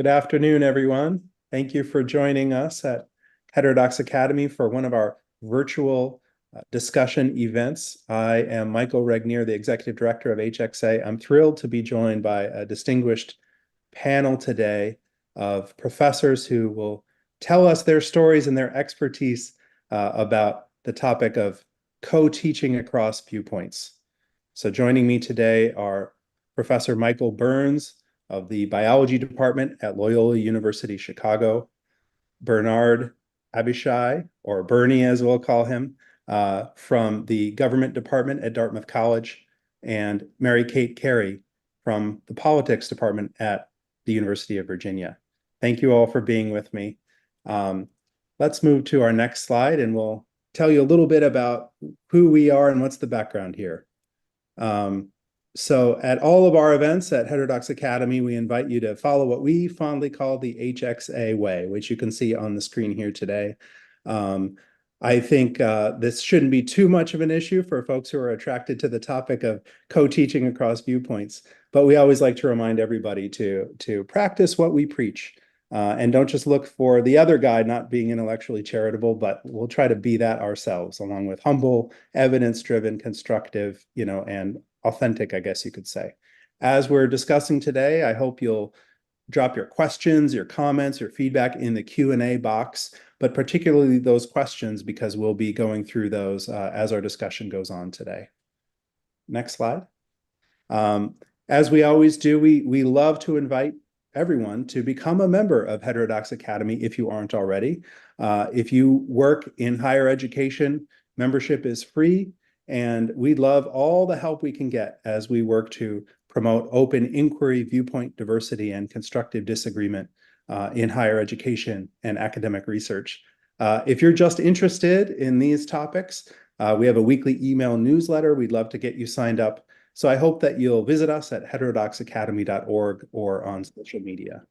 Good afternoon, everyone. Thank you for joining us at Heterodox Academy for one of our virtual discussion events. I am Michael Regnier, the Executive Director of HXA. I'm thrilled to be joined by a distinguished panel today of professors who will tell us their stories and their expertise about the topic of co-teaching across viewpoints. So joining me today are Professor Michael Burns of the Biology Department at Loyola University Chicago, Bernard Avishai, or Bernie as we'll call him, from the Government Department at Dartmouth College, and Mary Kate Cary from the Politics Department at the University of Virginia. Thank you all for being with me. Let's move to our next slide and we'll tell you a little bit about who we are and what's the background here. So at all of our events at Heterodox Academy, we invite you to follow what we fondly call the HXA way, which you can see on the screen here today. I think this shouldn't be too much of an issue for folks who are attracted to the topic of co-teaching across viewpoints, but we always like to remind everybody to practice what we preach. And don't just look for the other guy not being intellectually charitable, but we'll try to be that ourselves, along with humble, evidence-driven, constructive, and authentic, I guess you could say. As we're discussing today, I hope you'll drop your questions, your comments, your feedback in the Q&A box, but particularly those questions because we'll be going through those as our discussion goes on today. Next slide. As we always do, we love to invite everyone to become a member of Heterodox Academy if you aren't already. If you work in higher education, membership is free, and we'd love all the help we can get as we work to promote open inquiry, viewpoint diversity, and constructive disagreement in higher education and academic research. If you're just interested in these topics, we have a weekly email newsletter. We'd love to get you signed up. So I hope that you'll visit us at heterodoxacademy.org or on social media.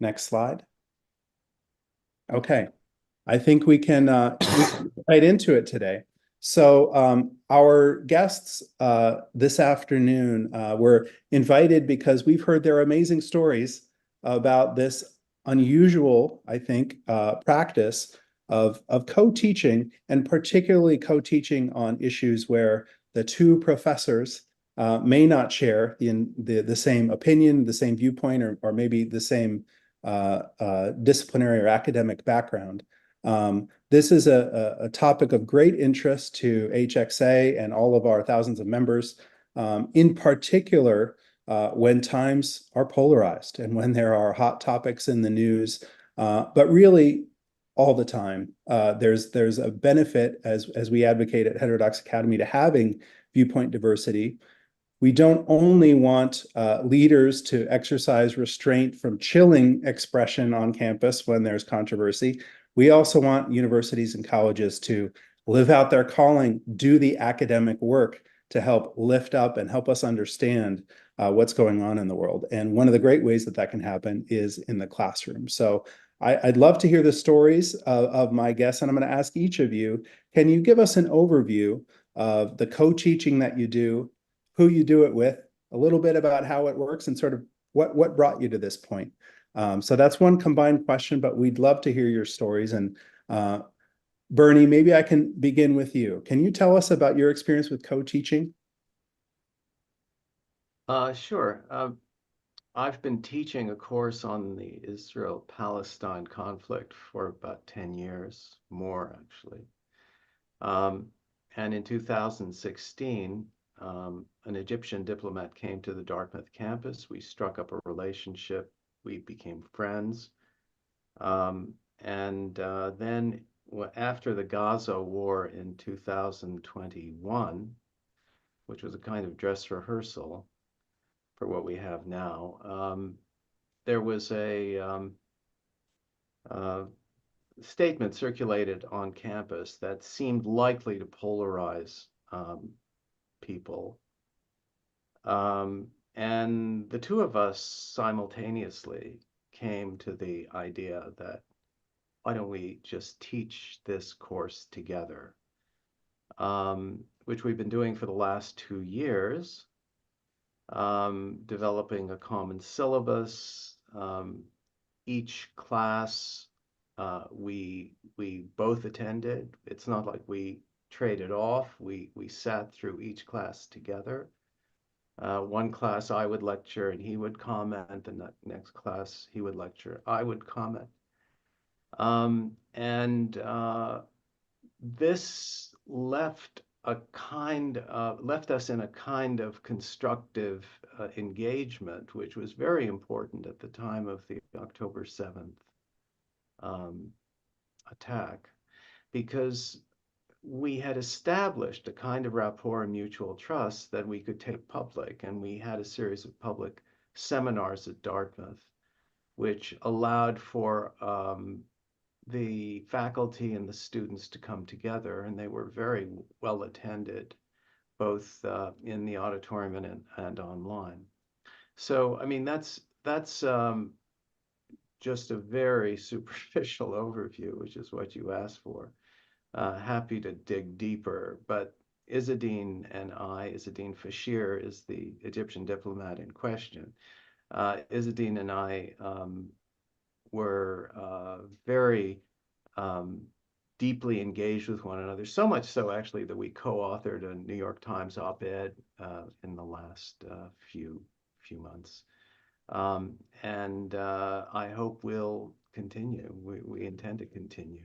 Next slide. Okay, I think we can get right into it today. So our guests this afternoon were invited because we've heard their amazing stories about this unusual, I think, practice of co-teaching, and particularly co-teaching on issues where the two professors may not share the same opinion, the same viewpoint, or maybe the same disciplinary or academic background. This is a topic of great interest to HXA and all of our thousands of members, in particular when times are polarized and when there are hot topics in the news, but really all the time. There's a benefit as we advocate at Heterodox Academy to having viewpoint diversity. We don't only want leaders to exercise restraint from chilling expression on campus when there's controversy. We also want universities and colleges to live out their calling, do the academic work to help lift up and help us understand what's going on in the world. And one of the great ways that can happen is in the classroom. So I'd love to hear the stories of my guests, and I'm going to ask each of you, can you give us an overview of the co-teaching that you do, who you do it with, a little bit about how it works, and sort of what brought you to this point? So that's one combined question, but we'd love to hear your stories. And Bernie, maybe I can begin with you. Can you tell us about your experience with co-teaching? Sure. I've been teaching a course on the Israel-Palestine conflict for about 10 years, more actually. And in 2016, an Egyptian diplomat came to the Dartmouth campus. We struck up a relationship. We became friends. And then after the Gaza war in 2021, which was a kind of dress rehearsal for what we have now, there was a statement circulated on campus that seemed likely to polarize people. And the two of us simultaneously came to the idea that why don't we just teach this course together, which we've been doing for the last 2 years. developing a common syllabus. Each class we both attended. It's not like we traded off. We sat through each class together. One class I would lecture and he would comment. The next class he would lecture, I would comment. And this left us in a kind of constructive engagement, which was very important at the time of the October 7th attack, because we had established a kind of rapport and mutual trust that we could take public, and we had a series of public seminars at Dartmouth, which allowed for the faculty and the students to come together, and they were very well attended, both in the auditorium and online. So, I mean, that's just a very superficial overview, which is what you asked for. Happy to dig deeper, but Izzadeen Fashir is the Egyptian diplomat in question. Izzadeen and I were very deeply engaged with one another, so much so actually that we co-authored a New York Times op-ed in the last few months. And I hope we'll continue. We intend to continue.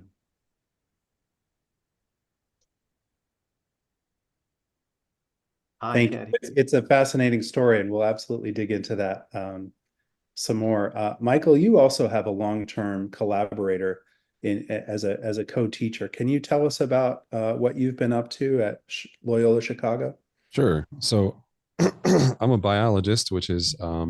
Thank you. It's a fascinating story, and we'll absolutely dig into that some more. Michael, you also have a long-term collaborator as a co-teacher. Can you tell us about what you've been up to at Loyola Chicago? Sure. So I'm a biologist, which is a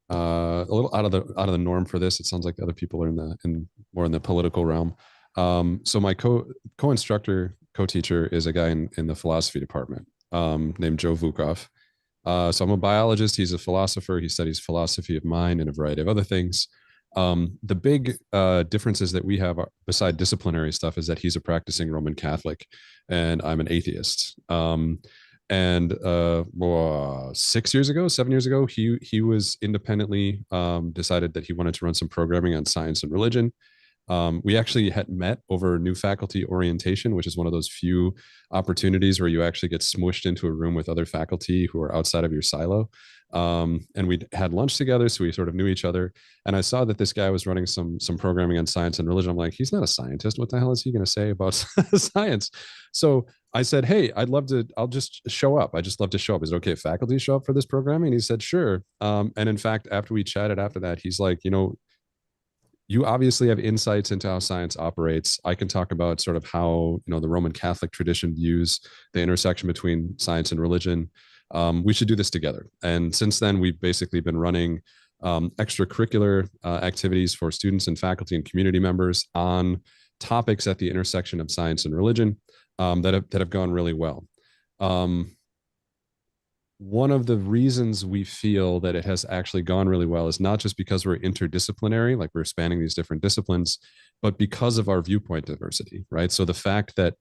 little out of the norm for this. It sounds like other people are more in the political realm. So my co-instructor, co-teacher is a guy in the philosophy department named Joe Vukov. So I'm a biologist. He's a philosopher. He studies philosophy of mind and a variety of other things. The big differences that we have beside disciplinary stuff is that he's a practicing Roman Catholic and I'm an atheist. And 7 years ago, he was independently decided that he wanted to run some programming on science and religion. We actually had met over new faculty orientation, which is one of those few opportunities where you actually get smushed into a room with other faculty who are outside of your silo. And we had lunch together, so we sort of knew each other. And I saw that this guy was running some programming on science and religion. I'm like, he's not a scientist. What the hell is he going to say about science? So I said, hey, I'll just show up. I just love to show up. Is it okay if faculty show up for this programming? And he said, sure. And in fact, after we chatted after that, he's like, you obviously have insights into how science operates. I can talk about sort of how, the Roman Catholic tradition views the intersection between science and religion. We should do this together. And since then, we've basically been running extracurricular activities for students and faculty and community members on topics at the intersection of science and religion that have gone really well. One of the reasons we feel that it has actually gone really well is not just because we're interdisciplinary, like we're spanning these different disciplines, but because of our viewpoint diversity, right? So the fact that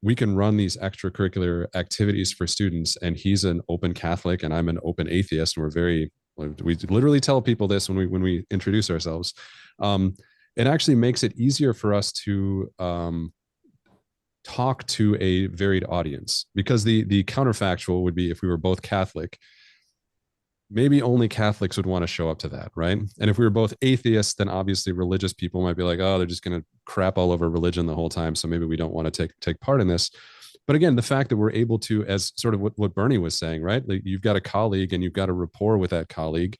we can run these extracurricular activities for students, and he's an open Catholic and I'm an open atheist, and we literally tell people this when we introduce ourselves. It actually makes it easier for us to talk to a varied audience, because the counterfactual would be if we were both Catholic, maybe only Catholics would want to show up to that, right? And if we were both atheists, then obviously religious people might be like, oh, they're just going to crap all over religion the whole time, so maybe we don't want to take part in this. But again, the fact that we're able to, as sort of what Bernie was saying, right? Like you've got a colleague and you've got a rapport with that colleague,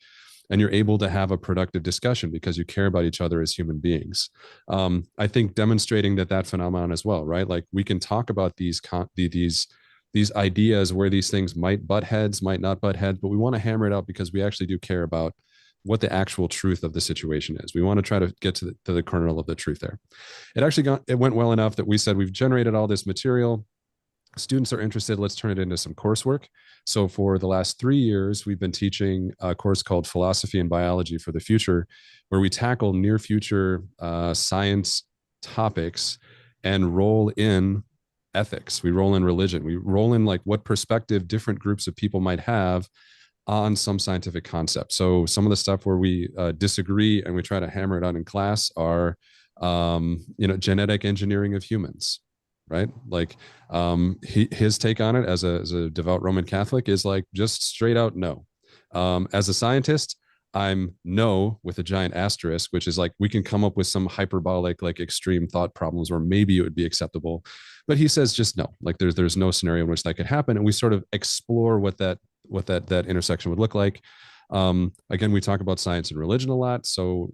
and you're able to have a productive discussion because you care about each other as human beings. I think demonstrating that phenomenon as well, right? Like we can talk about these ideas where these things might butt heads, might not butt heads, but we want to hammer it out because we actually do care about what the actual truth of the situation is. We want to try to get to the kernel of the truth there. It went well enough that we said, we've generated all this material. Students are interested, let's turn it into some coursework. So for the last 3 years, we've been teaching a course called Philosophy and Biology for the Future, where we tackle near future science topics and roll in ethics, we roll in religion, we roll in like what perspective different groups of people might have on some scientific concept. So some of the stuff where we disagree and we try to hammer it out in class are, genetic engineering of humans, right? Like his take on it as a devout Roman Catholic is like just straight out no. As a scientist, I'm no with a giant asterisk, which is like we can come up with some hyperbolic, like extreme thought problems where maybe it would be acceptable. But he says just no, like there's no scenario in which that could happen. And we sort of explore what that intersection would look like. Again, we talk about science and religion a lot. So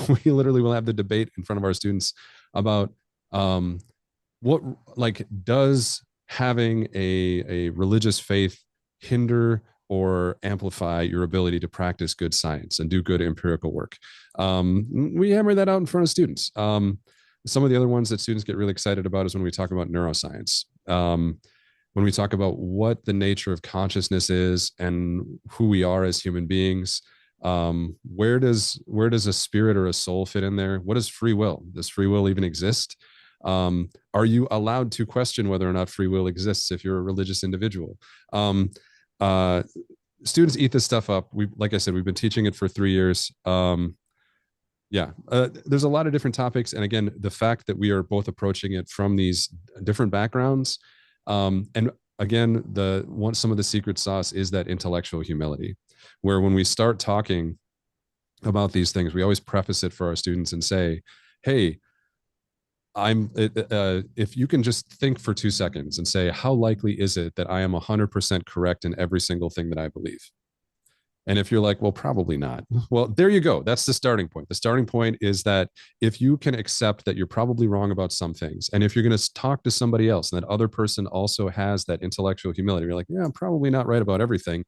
we literally will have the debate in front of our students about what like does having a religious faith hinder or amplify your ability to practice good science and do good empirical work. We hammer that out in front of students. Some of the other ones that students get really excited about is when we talk about neuroscience. When we talk about what the nature of consciousness is and who we are as human beings, where does a spirit or a soul fit in there? What is free will? Does free will even exist? Are you allowed to question whether or not free will exists if you're a religious individual? Students eat this stuff up. Like I said, we've been teaching it for 3 years. There's a lot of different topics. And again, the fact that we are both approaching it from these different backgrounds. And again, some of the secret sauce is that intellectual humility, where when we start talking about these things, we always preface it for our students and say, hey, if you can just think for 2 seconds and say, how likely is it that I am 100% correct in every single thing that I believe? And if you're like, well, probably not. Well, there you go. That's the starting point. The starting point is that if you can accept that you're probably wrong about some things, and if you're going to talk to somebody else and that other person also has that intellectual humility, you're like, yeah, I'm probably not right about everything.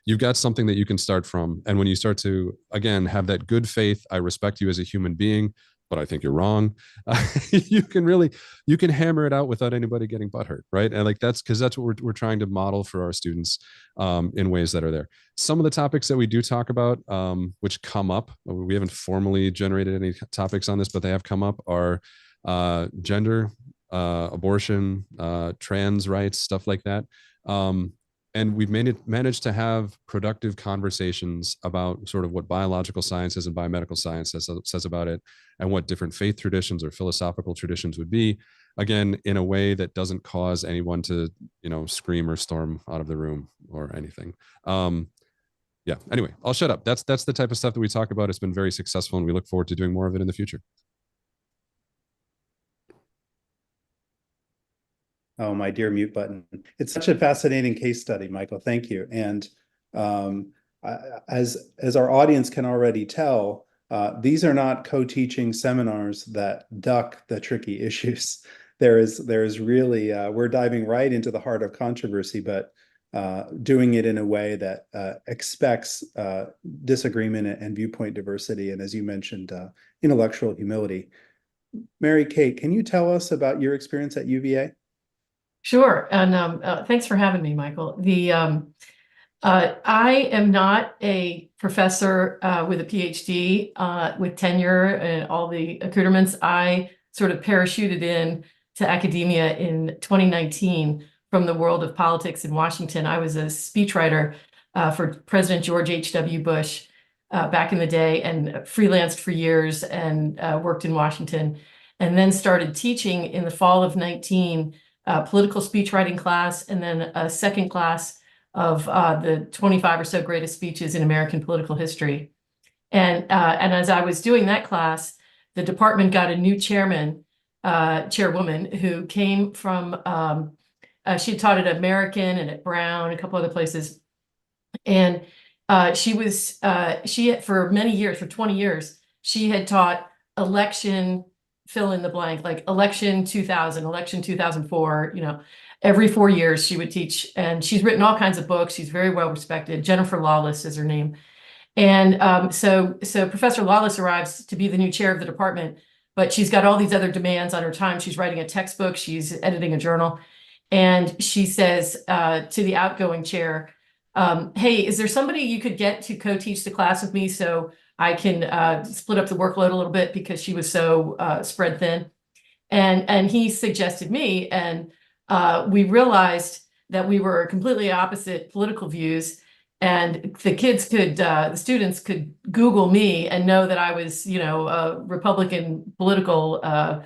You've got something that you can start from. And when you start to, again, have that good faith, I respect you as a human being, but I think you're wrong. You can hammer it out without anybody getting butthurt, right? And like that's what we're trying to model for our students in ways that are there. Some of the topics that we do talk about, which come up, we haven't formally generated any topics on this, but they have come up, are gender, abortion, trans rights, stuff like that. And we've managed to have productive conversations about sort of what biological sciences and biomedical science says about it, and what different faith traditions or philosophical traditions would be, again, in a way that doesn't cause anyone to, scream or storm out of the room or anything. Anyway, I'll shut up. That's the type of stuff that we talk about. It's been very successful, and we look forward to doing more of it in the future. Oh, my dear mute button. It's such a fascinating case study, Michael. Thank you. And as our audience can already tell, these are not co-teaching seminars that duck the tricky issues. There is really, we're diving right into the heart of controversy, but doing it in a way that expects disagreement and viewpoint diversity. And as you mentioned, intellectual humility. Mary Kate, can you tell us about your experience at UVA? Sure, and thanks for having me, Michael. I am not a professor with a PhD with tenure and all the accoutrements. I sort of parachuted in to academia in 2019 from the world of politics in Washington. I was a speechwriter for President George H.W. Bush back in the day, and freelanced for years and worked in Washington, and then started teaching in the fall of 19. Political speech writing class, and then a second class of the 25 or so greatest speeches in American political history. And as I was doing that class, the department got a new chairwoman who came from, she had taught at American and at Brown, a couple other places. And she had, for many years, for 20 years, she had taught election fill in the blank, like election 2000, election 2004, every 4 years she would teach, and she's written all kinds of books. She's very well respected. Jennifer Lawless is her name. And so Professor Lawless arrives to be the new chair of the department, but she's got all these other demands on her time. She's writing a textbook, she's editing a journal. And she says to the outgoing chair, hey, is there somebody you could get to co-teach the class with me so I can split up the workload a little bit, because she was so spread thin. And he suggested me, and we realized that we were completely opposite political views, and the students could Google me and know that I was, a Republican political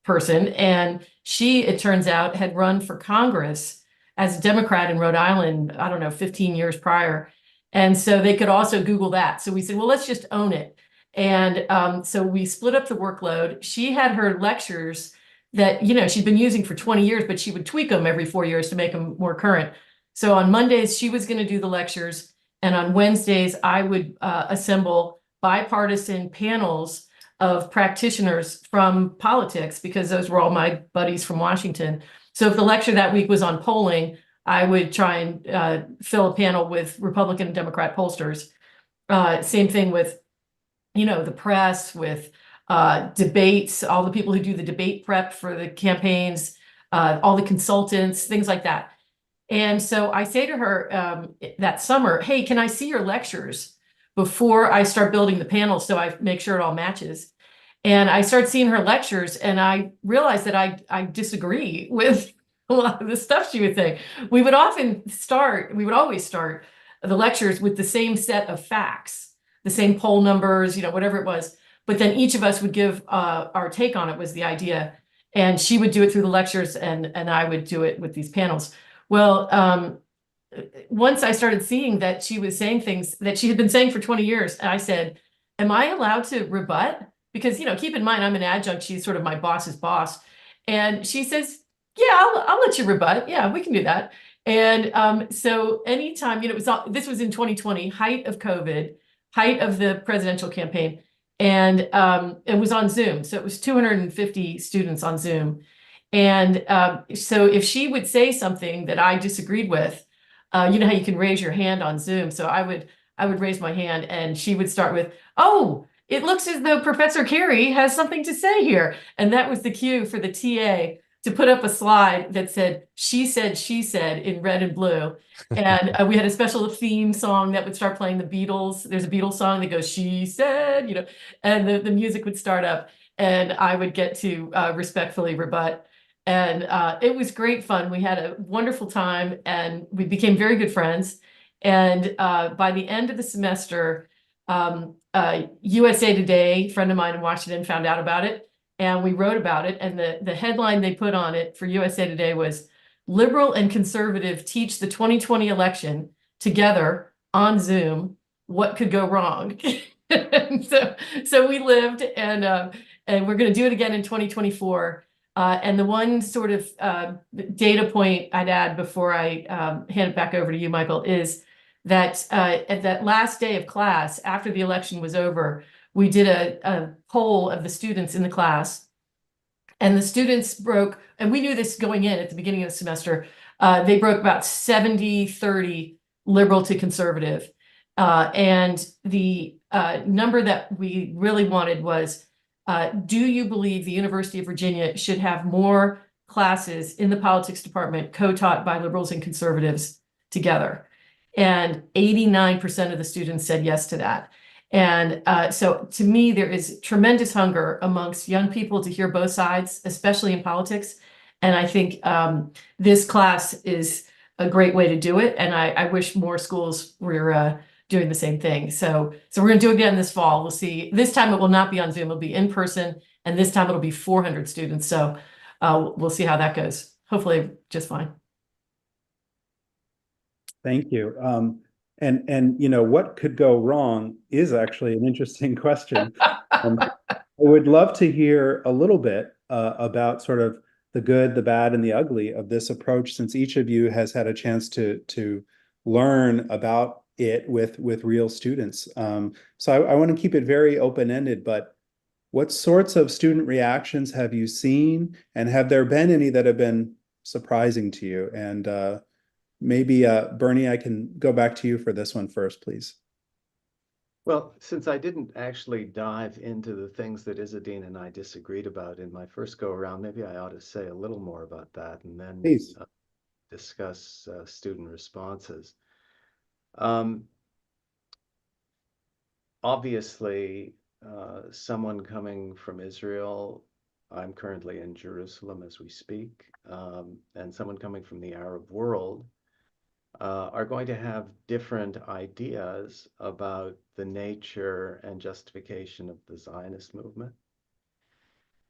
person. And she, it turns out, had run for Congress as a Democrat in Rhode Island, I don't know, 15 years prior. And so they could also Google that. So we said, well, let's just own it. And so we split up the workload. She had her lectures that, she'd been using for 20 years, but she would tweak them every 4 years to make them more current. So on Mondays, she was going to do the lectures. And on Wednesdays, I would assemble bipartisan panels of practitioners from politics, because those were all my buddies from Washington. So if the lecture that week was on polling, I would try and fill a panel with Republican and Democrat pollsters. Same thing with, the press, with debates, all the people who do the debate prep for the campaigns, all the consultants, things like that. And so I say to her that summer, hey, can I see your lectures before I start building the panel so I make sure it all matches? And I start seeing her lectures, and I realized that I disagree with a lot of the stuff she would say. We would always start the lectures with the same set of facts, the same poll numbers, whatever it was. But then each of us would give our take on it, was the idea. And she would do it through the lectures, and I would do it with these panels. Well, once I started seeing that she was saying things that she had been saying for 20 years, and I said, am I allowed to rebut? Because, keep in mind, I'm an adjunct. She's sort of my boss's boss. And she says, yeah, I'll let you rebut. Yeah, we can do that. And so anytime, this was in 2020, height of COVID, height of the presidential campaign. And it was on Zoom. So it was 250 students on Zoom. And so if she would say something that I disagreed with, you know how you can raise your hand on Zoom. So I would raise my hand, and she would start with, oh, it looks as though Professor Cary has something to say here. And that was the cue for the TA to put up a slide that said, she said in red and blue. And we had a special theme song that would start playing the Beatles. There's a Beatles song that goes, she said, and the music would start up, and I would get to respectfully rebut. And it was great fun. We had a wonderful time, and we became very good friends. And by the end of the semester, USA Today, a friend of mine in Washington, found out about it, and we wrote about it. And the headline they put on it for USA Today was, "Liberal and conservative teach the 2020 election together on Zoom. What could go wrong?" And so we lived, and we're going to do it again in 2024. And the one sort of data point I'd add before I hand it back over to you, Michael, is that at that last day of class, after the election was over, we did a poll of the students in the class. And the students broke, and we knew this going in at the beginning of the semester, they broke about 70-30 liberal to conservative. And the number that we really wanted was, do you believe the University of Virginia should have more classes in the politics department co-taught by liberals and conservatives together? And 89% of the students said yes to that. And so to me, there is tremendous hunger amongst young people to hear both sides, especially in politics. And I think this class is a great way to do it. And I wish more schools were doing the same thing. So we're going to do it again this fall. We'll see. This time it will not be on Zoom. It'll be in person. And this time it'll be 400 students. So we'll see how that goes. Hopefully just fine. Thank you. And what could go wrong is actually an interesting question. I would love to hear a little bit about sort of the good, the bad, and the ugly of this approach, since each of you has had a chance to learn about it with real students. So I want to keep it very open-ended, but what sorts of student reactions have you seen, and have there been any that have been surprising to you? And maybe, Bernie, I can go back to you for this one first, please. Well, since I didn't actually dive into the things that Isadine and I disagreed about in my first go around, maybe I ought to say a little more about that, and then discuss student responses. Obviously, someone coming from Israel I'm currently in Jerusalem as we speak, and someone coming from the Arab world are going to have different ideas about the nature and justification of the Zionist movement.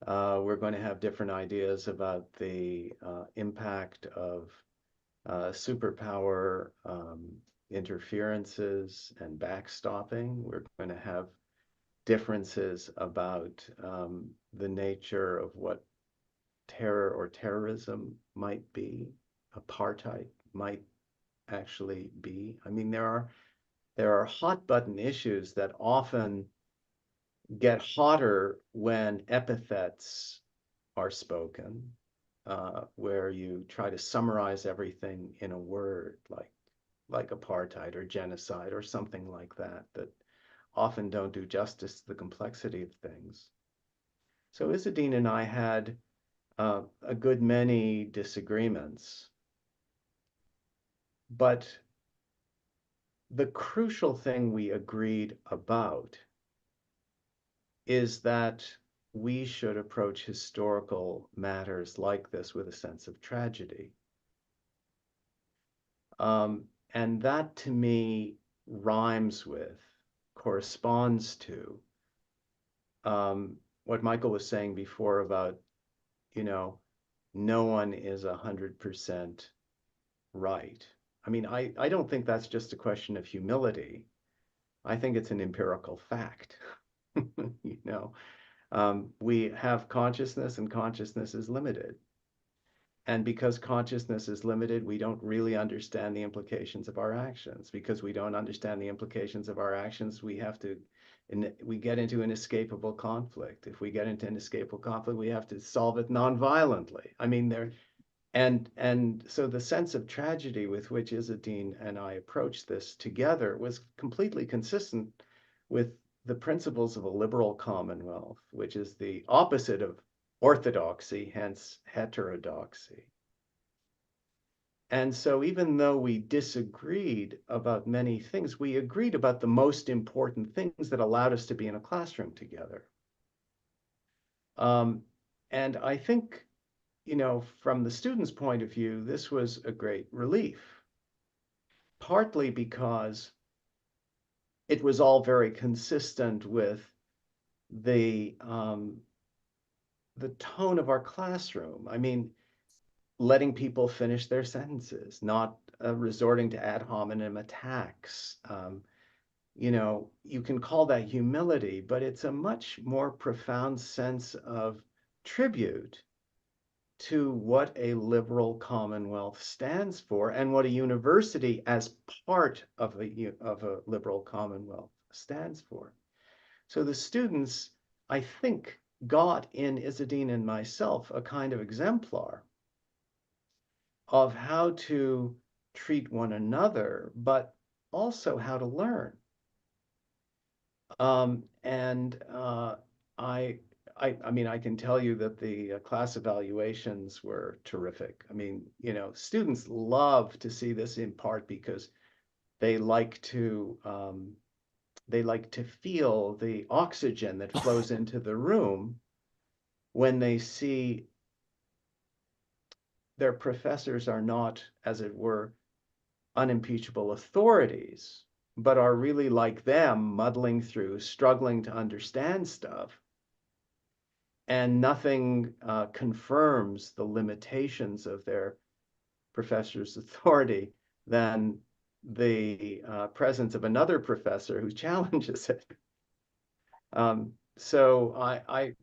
We're going to have different ideas about the impact of superpower interferences and backstopping. We're going to have differences about the nature of what terror or terrorism might be, apartheid might actually be. I mean, there are hot button issues that often get hotter when epithets are spoken, where you try to summarize everything in a word like apartheid or genocide or something like that, that often don't do justice to the complexity of things. So Izzadine and I had a good many disagreements, but the crucial thing we agreed about is that we should approach historical matters like this with a sense of tragedy. And that to me rhymes with, corresponds to what Michael was saying before about, no one is 100% right. I mean, I don't think that's just a question of humility. I think it's an empirical fact. We have consciousness, and consciousness is limited. And because consciousness is limited, we don't really understand the implications of our actions. Because we don't understand the implications of our actions, we get into inescapable conflict. If we get into inescapable conflict, we have to solve it nonviolently. I mean, and so the sense of tragedy with which Izzadine and I approached this together was completely consistent with the principles of a liberal commonwealth, which is the opposite of orthodoxy, hence heterodoxy. And so even though we disagreed about many things, we agreed about the most important things that allowed us to be in a classroom together. And I think, from the students' point of view, this was a great relief, partly because it was all very consistent with the tone of our classroom. I mean, letting people finish their sentences, not resorting to ad hominem attacks. You can call that humility, but it's a much more profound sense of tribute to what a liberal commonwealth stands for and what a university as part of a liberal commonwealth stands for. So the students, I think, got in Izzadine and myself a kind of exemplar of how to treat one another, but also how to learn. I mean, I can tell you that the class evaluations were terrific. I mean, students love to see this in part because they like to feel the oxygen that flows into the room when they see their professors are not, as it were, unimpeachable authorities, but are really like them, muddling through, struggling to understand stuff. And nothing confirms the limitations of their professor's authority than the presence of another professor who challenges it. So I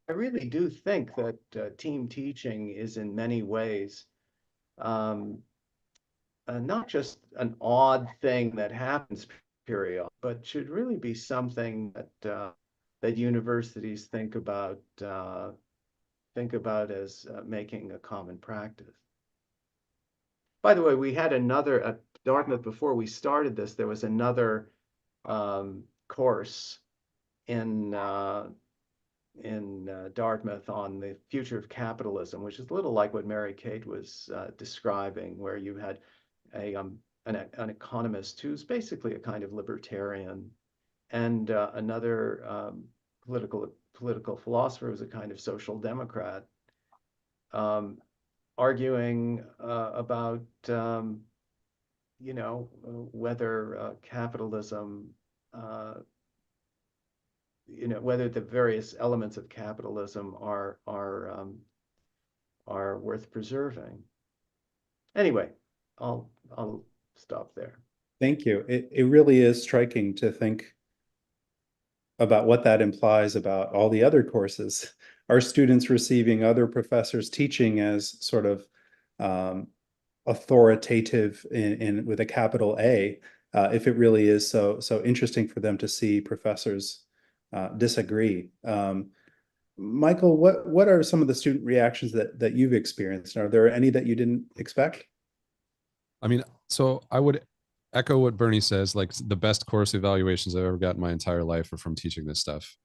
really do think that team teaching is in many ways not just an odd thing that happens periodically, but should really be something that universities think about as making a common practice. By the way, we had another at Dartmouth before we started this. There was another course in Dartmouth on the future of capitalism, which is a little like what Mary Kate was describing, where you had an economist who's basically a kind of libertarian, and another political political philosopher, was a kind of social democrat, arguing about whether capitalism, whether the various elements of capitalism are worth preserving. Anyway, I'll stop there. Thank you. It really is striking to think about what that implies about all the other courses. Are students receiving other professors' teaching as sort of authoritative in with a capital A, if it really is so interesting for them to see professors disagree. Michael, what are some of the student reactions that you've experienced? Are there any that you didn't expect? I mean, so I would echo what Bernie says. Like, the best course evaluations I've ever got in my entire life are from teaching this stuff,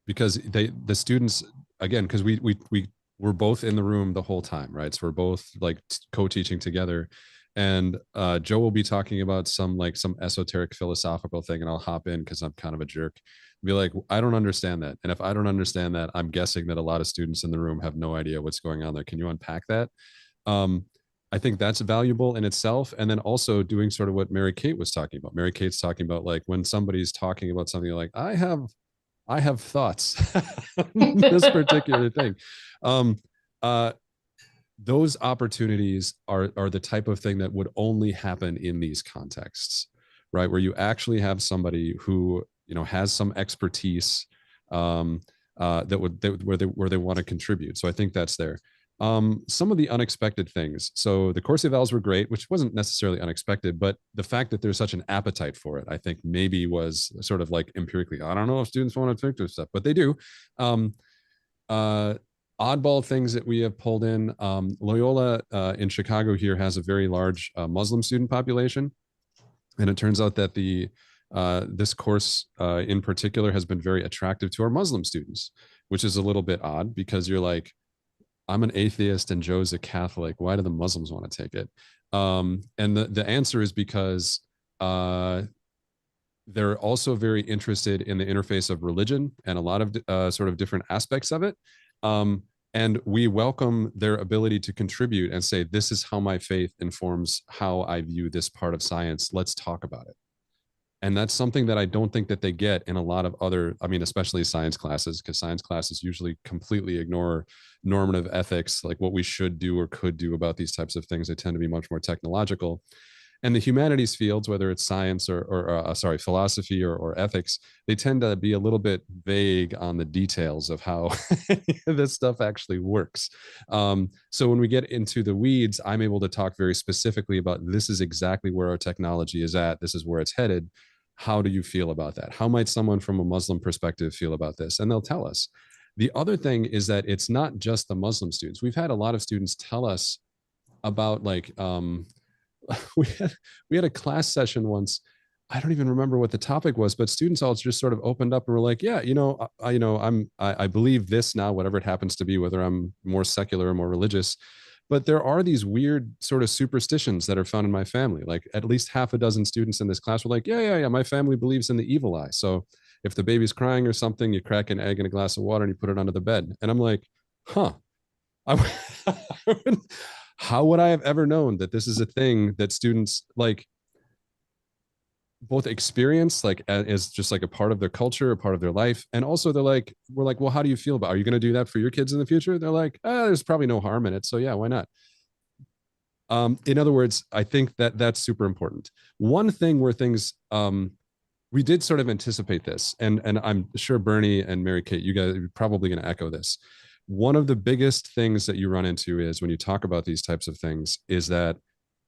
because the students, again, because we're both in the room the whole time, right? So we're both like co-teaching together, and Joe will be talking about some esoteric philosophical thing, and I'll hop in because I'm kind of a jerk. Be like, I don't understand that, and if I don't understand that, I'm guessing that a lot of students in the room have no idea what's going on there. Can you unpack that? I think that's valuable in itself. And then also doing sort of what Mary Kate was talking about. Mary Kate's talking about, like, when somebody's talking about something like, I have thoughts on this particular thing. Those opportunities are the type of thing that would only happen in these contexts, right? Where you actually have somebody who, has some expertise where they want to contribute. So I think that's there. Some of the unexpected things. So the course evals were great, which wasn't necessarily unexpected, but the fact that there's such an appetite for it, I think maybe was sort of like empirically, I don't know if students want to think this stuff, but they do. Oddball things that we have pulled in. Loyola in Chicago here has a very large Muslim student population. And it turns out that this course in particular has been very attractive to our Muslim students, which is a little bit odd because you're like, I'm an atheist and Joe's a Catholic. Why do the Muslims want to take it? And the answer is because they're also very interested in the interface of religion and a lot of sort of different aspects of it. And we welcome their ability to contribute and say, this is how my faith informs how I view this part of science. Let's talk about it. And that's something that I don't think that they get in a lot of other, especially science classes, because science classes usually completely ignore normative ethics, like what we should do or could do about these types of things. They tend to be much more technological. And the humanities fields, whether it's science or philosophy or ethics, they tend to be a little bit vague on the details of how this stuff actually works. So when we get into the weeds, I'm able to talk very specifically about, this is exactly where our technology is at. This is where it's headed. How do you feel about that? How might someone from a Muslim perspective feel about this? And they'll tell us. The other thing is that it's not just the Muslim students. We've had a lot of students tell us about, like, we had a class session once. I don't even remember what the topic was, but students all just sort of opened up and were like, yeah, I believe this now, whatever it happens to be, whether I'm more secular or more religious. But there are these weird sort of superstitions that are found in my family. Like, at least half a dozen students in this class were like, yeah, my family believes in the evil eye. So if the baby's crying or something, you crack an egg in a glass of water and you put it under the bed. And I'm like, huh. How would I have ever known that this is a thing that students, like, both experience, like, as just like a part of their culture, a part of their life? And also we're like, well, how do you feel about, are you going to do that for your kids in the future? They're like, there's probably no harm in it. So yeah, why not? In other words, I think that that's super important. One thing where things, we did sort of anticipate this, and I'm sure Bernie and Mary Kate, you guys are probably going to echo this. One of the biggest things that you run into is, when you talk about these types of things, is that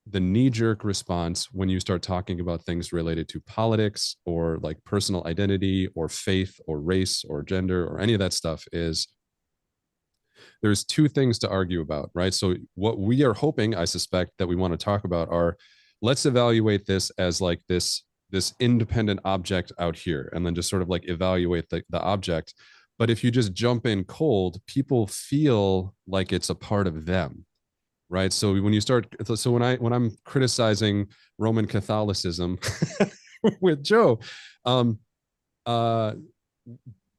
the knee-jerk response when you start talking about things related to politics or like personal identity or faith or race or gender or any of that stuff is, there's two things to argue about, right? So what we are hoping, I suspect, that we want to talk about are, let's evaluate this as like this independent object out here, and then just sort of like evaluate the object. But if you just jump in cold, people feel like it's a part of them, right? So when you start, so when I'm criticizing Roman Catholicism with Joe,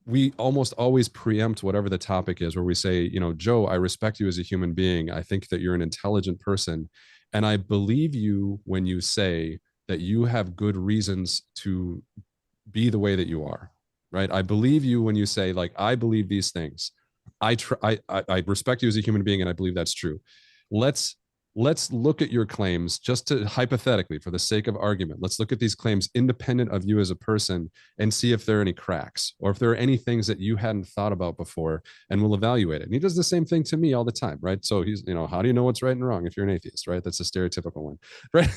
we almost always preempt whatever the topic is, where we say, Joe, I respect you as a human being. I think that you're an intelligent person. And I believe you when you say that you have good reasons to be the way that you are, right? I believe you when you say, like, I believe these things. I respect you as a human being, and I believe that's true. Let's look at your claims, just to hypothetically, for the sake of argument, let's look at these claims independent of you as a person and see if there are any cracks or if there are any things that you hadn't thought about before, and we'll evaluate it. And he does the same thing to me all the time, right? So he's, how do you know what's right and wrong if you're an atheist, right? That's a stereotypical one, right?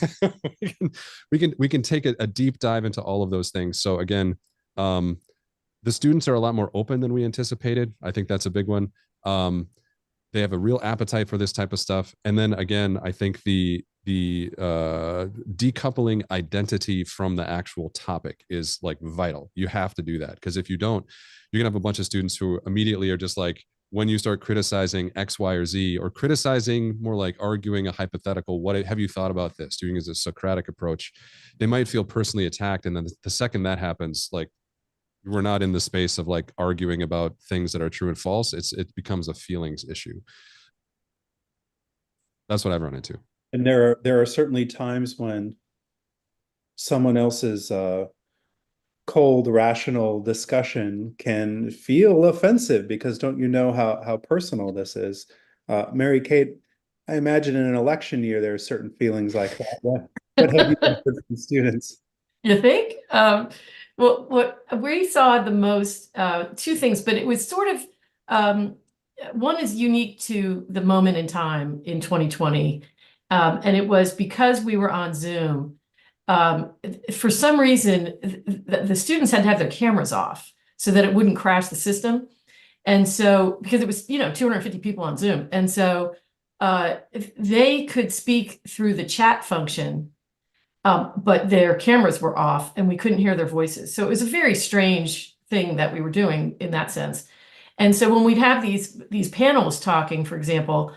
we can take a deep dive into all of those things. So again, the students are a lot more open than we anticipated. I think that's a big one. They have a real appetite for this type of stuff. And then again, I think the decoupling identity from the actual topic is like vital. You have to do that, because if you don't, you're gonna have a bunch of students who immediately are just like, when you start criticizing X, Y, or Z, or criticizing, more like arguing a hypothetical, what have you thought about this, doing as a Socratic approach, they might feel personally attacked. And then the second that happens, like, we're not in the space of like arguing about things that are true and false. It becomes a feelings issue. That's what I've run into. And there are certainly times when someone else's cold, rational discussion can feel offensive, because don't you know how personal this is? Mary Kate, I imagine in an election year there are certain feelings like that. What have you done for students? You think? Well, what we saw the most, two things, but it was sort of, one is unique to the moment in time in 2020. And it was because we were on Zoom. For some reason, the students had to have their cameras off so that it wouldn't crash the system. And so, because it was, 250 people on Zoom. And so they could speak through the chat function, but their cameras were off and we couldn't hear their voices. So it was a very strange thing that we were doing in that sense. And so when we'd have these panels talking, for example,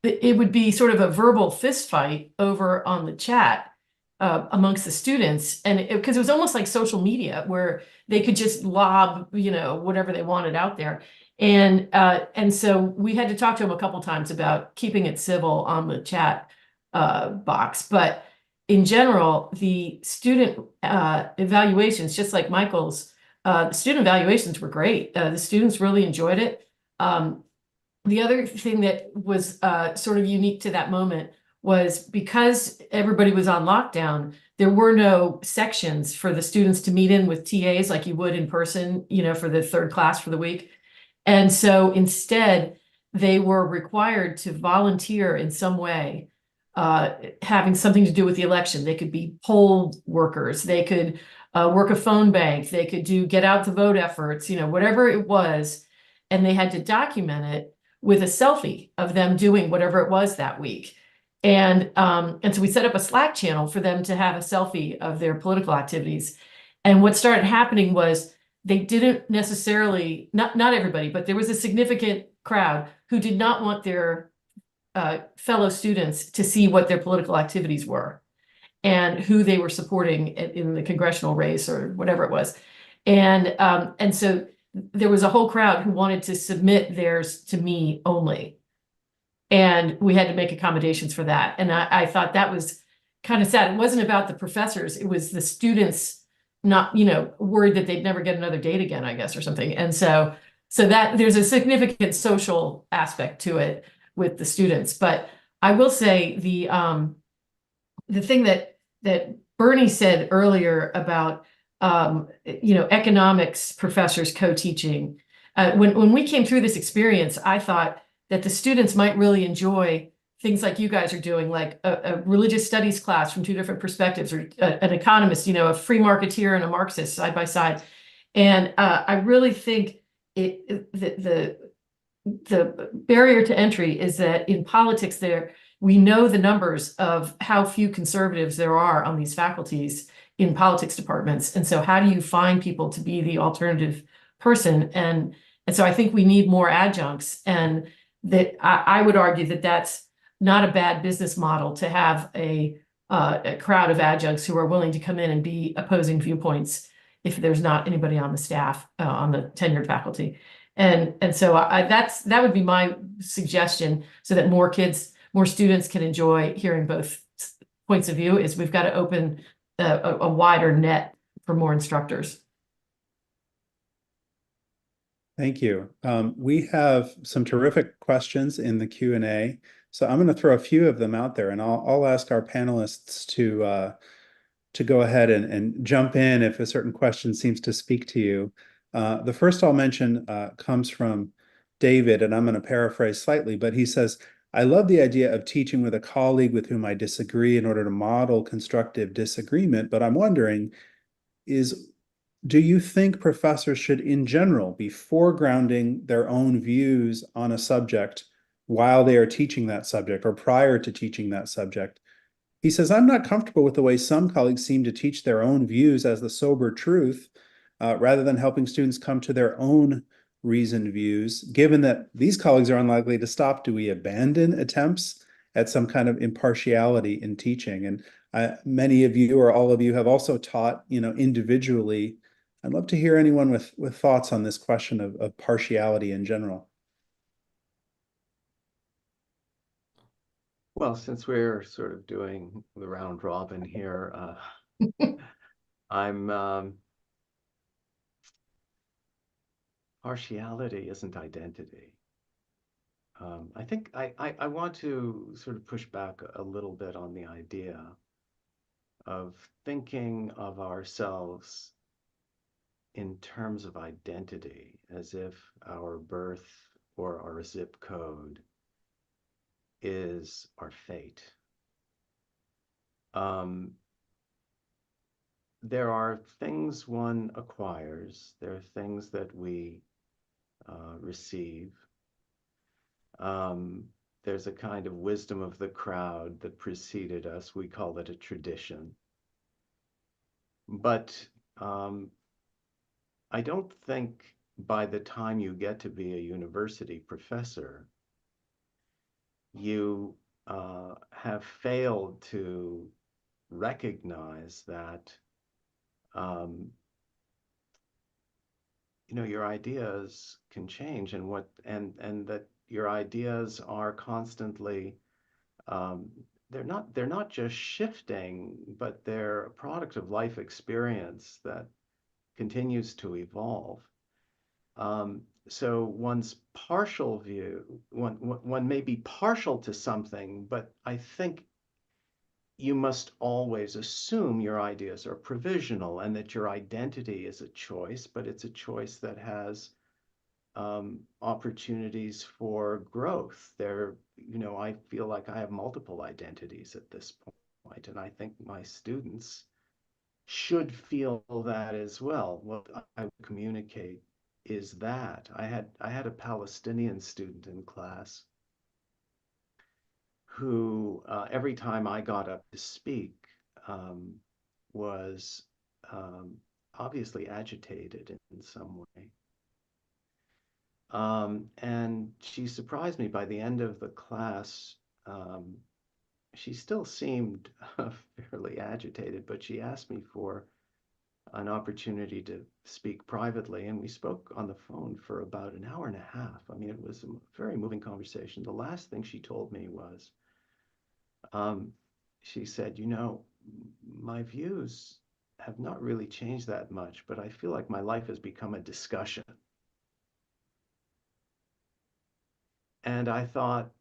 it would be sort of a verbal fist fight over on the chat amongst the students. And because it was almost like social media where they could just lob, whatever they wanted out there. And so we had to talk to them a couple times about keeping it civil on the chat box. But in general, the student evaluations, just like Michael's, the student evaluations were great. The students really enjoyed it. The other thing that was sort of unique to that moment was because everybody was on lockdown, there were no sections for the students to meet in with TAs like you would in person, for the third class for the week. And so instead, they were required to volunteer in some way, having something to do with the election. They could be poll workers, they could work a phone bank, they could do get out the vote efforts, whatever it was. And they had to document it with a selfie of them doing whatever it was that week. And so we set up a Slack channel for them to have a selfie of their political activities. And what started happening was they didn't necessarily, not everybody, but there was a significant crowd who did not want their fellow students to see what their political activities were and who they were supporting in the congressional race or whatever it was. And so there was a whole crowd who wanted to submit theirs to me only. And we had to make accommodations for that. And I thought that was kind of sad. It wasn't about the professors. It was the students not, worried that they'd never get another date again, I guess, or something. And so that there's a significant social aspect to it with the students. But I will say the thing that Bernie said earlier about economics professors co-teaching. When we came through this experience, I thought that the students might really enjoy things like you guys are doing, like a religious studies class from two different perspectives, or an economist, a free marketeer and a Marxist side by side. And I really think the barrier to entry is that in politics we know the numbers of how few conservatives there are on these faculties in politics departments. And so how do you find people to be the alternative person? And so I think we need more adjuncts, and that I would argue that that's not a bad business model to have a crowd of adjuncts who are willing to come in and be opposing viewpoints if there's not anybody on the staff, on the tenured faculty. And so that would be my suggestion, so that more students can enjoy hearing both points of view, is we've got to open a wider net for more instructors. Thank you. We have some terrific questions in the Q&A. So I'm going to throw a few of them out there, and I'll ask our panelists to go ahead and jump in if a certain question seems to speak to you. The first I'll mention comes from David, and I'm going to paraphrase slightly, but he says, I love the idea of teaching with a colleague with whom I disagree in order to model constructive disagreement, but I'm wondering, do you think professors should in general be foregrounding their own views on a subject while they are teaching that subject or prior to teaching that subject? He says, I'm not comfortable with the way some colleagues seem to teach their own views as the sober truth, rather than helping students come to their own reasoned views. Given that these colleagues are unlikely to stop, do we abandon attempts at some kind of impartiality in teaching? And many of you, or all of you, have also taught, individually. I'd love to hear anyone with thoughts on this question of partiality in general. Well, since we're sort of doing the round robin here, partiality isn't identity. I think I want to sort of push back a little bit on the idea of thinking of ourselves in terms of identity, as if our birth or our zip code is our fate. There are things one acquires, there are things that we receive. There's a kind of wisdom of the crowd that preceded us. We call it a tradition. But I don't think by the time you get to be a university professor, you have failed to recognize that your ideas can change, and that your ideas are constantly they're not just shifting, but they're a product of life experience that continues to evolve. So one's partial view, one may be partial to something, but I think you must always assume your ideas are provisional and that your identity is a choice, but it's a choice that has opportunities for growth. I feel like I have multiple identities at this point, and I think my students should feel that as well. What I would communicate is that I had a Palestinian student in class who every time I got up to speak was obviously agitated in some way. And she surprised me. By the end of the class, she still seemed fairly agitated, but she asked me for an opportunity to speak privately, and we spoke on the phone for about an hour and a half. I mean, it was a very moving conversation. The last thing she told me was, she said, my views have not really changed that much, but I feel like my life has become a discussion. And I thought,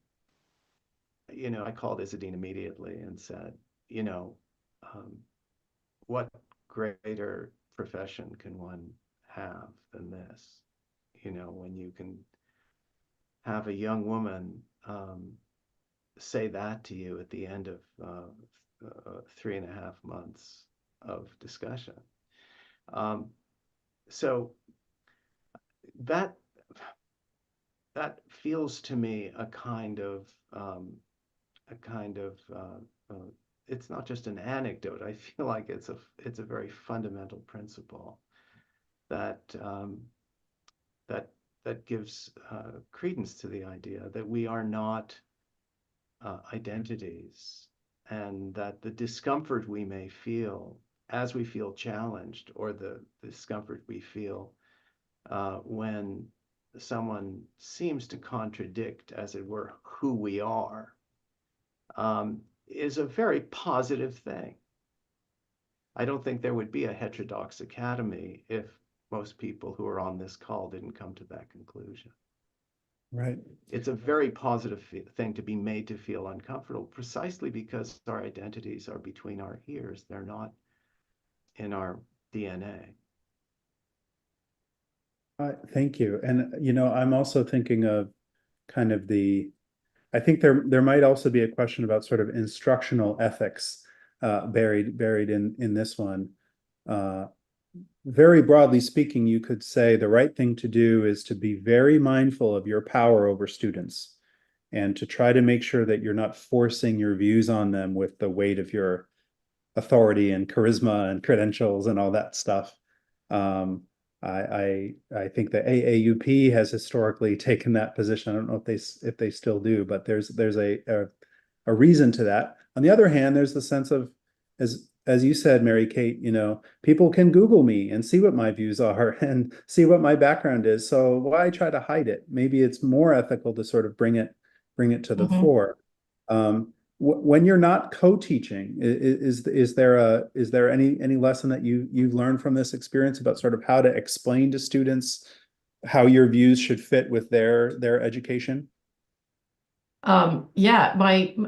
I called Isadine immediately and said, what greater profession can one have than this? When you can have a young woman say that to you at the end of 3.5 months of discussion. So that feels to me a kind of it's not just an anecdote. I feel like it's a very fundamental principle that that gives credence to the idea that we are not identities, and that the discomfort we may feel as we feel challenged, or the discomfort we feel when someone seems to contradict, as it were, who we are, is a very positive thing. I don't think there would be a Heterodox Academy if most people who are on this call didn't come to that conclusion. Right. It's a very positive thing to be made to feel uncomfortable, precisely because our identities are between our ears. They're not in our DNA. Thank you. And, I'm also thinking of kind of I think there might also be a question about sort of instructional ethics buried in this one. Very broadly speaking, you could say the right thing to do is to be very mindful of your power over students and to try to make sure that you're not forcing your views on them with the weight of your authority and charisma and credentials and all that stuff. I think the AAUP has historically taken that position. I don't know if they still do, but there's a reason to that. On the other hand, there's the sense of, as you said, Mary Kate, people can Google me and see what my views are and see what my background is. So why try to hide it? Maybe it's more ethical to sort of bring it to the fore. When you're not co-teaching, is there any lesson that you've learned from this experience about sort of how to explain to students how your views should fit with their education? Yeah,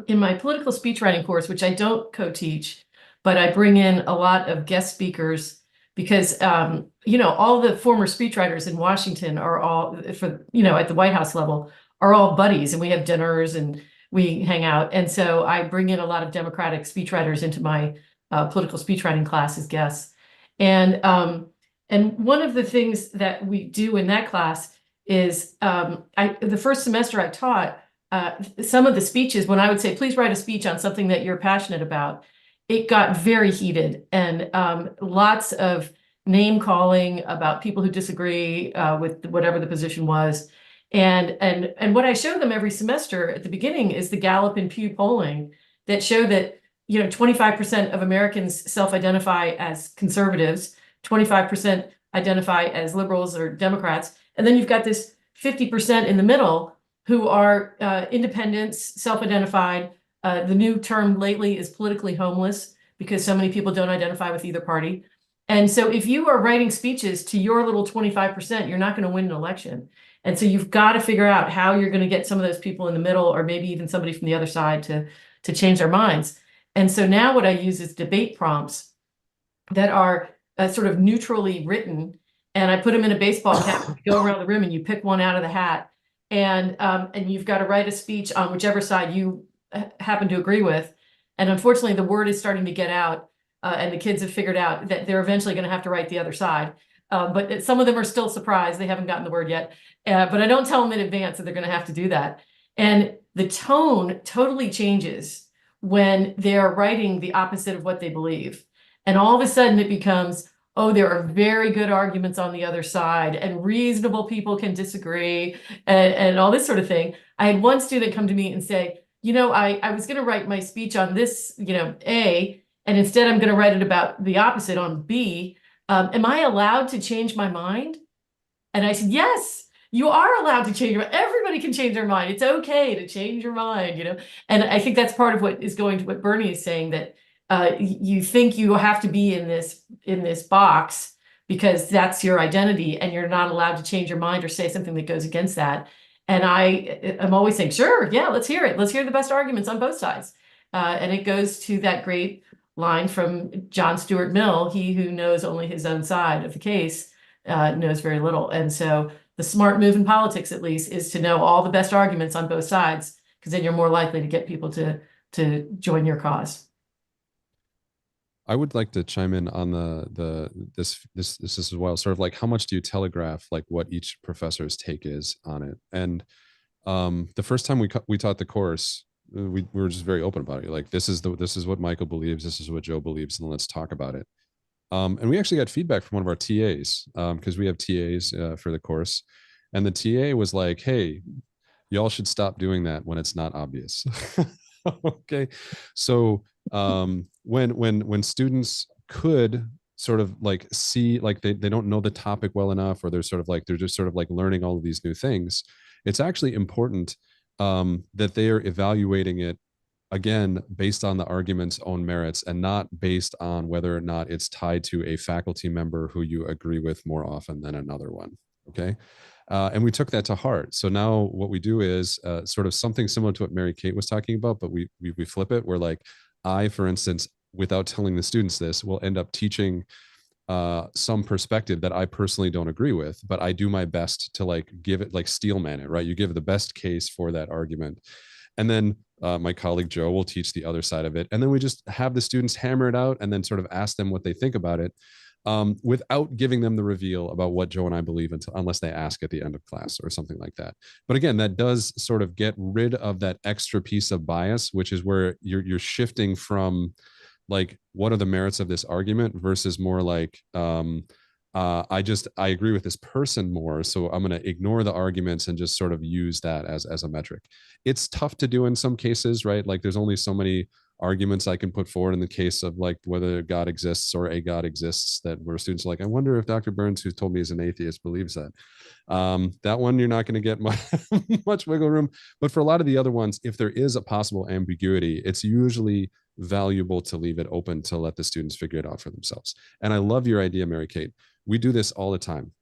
in my political speech writing course, which I don't co-teach, but I bring in a lot of guest speakers because all the former speechwriters in Washington are all at the White House level are all buddies, and we have dinners and we hang out. And so I bring in a lot of Democratic speechwriters into my political speechwriting class as guests. And one of the things that we do in that class is the first semester I taught, some of the speeches, when I would say, please write a speech on something that you're passionate about, it got very heated and lots of name calling about people who disagree with whatever the position was. And what I show them every semester at the beginning is the Gallup and Pew polling that show that 25% of Americans self-identify as conservatives, 25% identify as liberals or Democrats, and then you've got this 50% in the middle who are independents, self-identified. The new term lately is politically homeless because so many people don't identify with either party. And so if you are writing speeches to your little 25%, you're not going to win an election. And so you've got to figure out how you're going to get some of those people in the middle, or maybe even somebody from the other side to change their minds. And so now what I use is debate prompts that are sort of neutrally written, and I put them in a baseball cap, you go around the room and you pick one out of the hat, and you've got to write a speech on whichever side you happen to agree with. And unfortunately, the word is starting to get out, and the kids have figured out that they're eventually going to have to write the other side. But some of them are still surprised. They haven't gotten the word yet. But I don't tell them in advance that they're going to have to do that. And the tone totally changes when they're writing the opposite of what they believe. And all of a sudden it becomes, oh, there are very good arguments on the other side and reasonable people can disagree and all this sort of thing. I had one student come to me and say, I was going to write my speech on this, A, and instead I'm going to write it about the opposite on B. Am I allowed to change my mind? And I said, yes, you are allowed to change your mind. Everybody can change their mind. It's okay to change your mind, And I think that's part of what is going to what Bernie is saying, that you think you have to be in this box because that's your identity, and you're not allowed to change your mind or say something that goes against that. And I'm always saying, sure, yeah, let's hear it. Let's hear the best arguments on both sides. And it goes to that great line from John Stuart Mill: he who knows only his own side of the case knows very little. And so the smart move in politics, at least, is to know all the best arguments on both sides, because then you're more likely to get people to join your cause. I would like to chime in on this as well. Sort of like, how much do you telegraph like what each professor's take is on it? And the first time we taught the course, we were just very open about it. Like, this is what Michael believes, this is what Joe believes, and let's talk about it. And we actually got feedback from one of our TAs, because we have TAs for the course, and the TA was like, "Hey, y'all should stop doing that when it's not obvious." Okay, so when students could sort of like see, like they don't know the topic well enough, or they're just sort of like learning all of these new things, it's actually important that they are evaluating it again based on the argument's own merits, and not based on whether or not it's tied to a faculty member who you agree with more often than another one. Okay. And we took that to heart. So now what we do is sort of something similar to what Mary Kate was talking about, but we flip it. We're like, I, for instance, without telling the students this, will end up teaching some perspective that I personally don't agree with, but I do my best to like give it, like steelman it, right? You give the best case for that argument. And then my colleague Joe will teach the other side of it. And then we just have the students hammer it out and then sort of ask them what they think about it, without giving them the reveal about what Joe and I believe, unless they ask at the end of class or something like that. But again, that does sort of get rid of that extra piece of bias, which is where you're shifting from like, what are the merits of this argument versus more like, I agree with this person more, so I'm going to ignore the arguments and just sort of use that as a metric. It's tough to do in some cases, right? Like there's only so many arguments I can put forward in the case of like whether God exists or a God exists, that where students are like, I wonder if Dr. Burns, who told me he's an atheist, believes that. That one, you're not going to get much wiggle room. But for a lot of the other ones, if there is a possible ambiguity, it's usually valuable to leave it open to let the students figure it out for themselves. And I love your idea, Mary Kate. We do this all the time.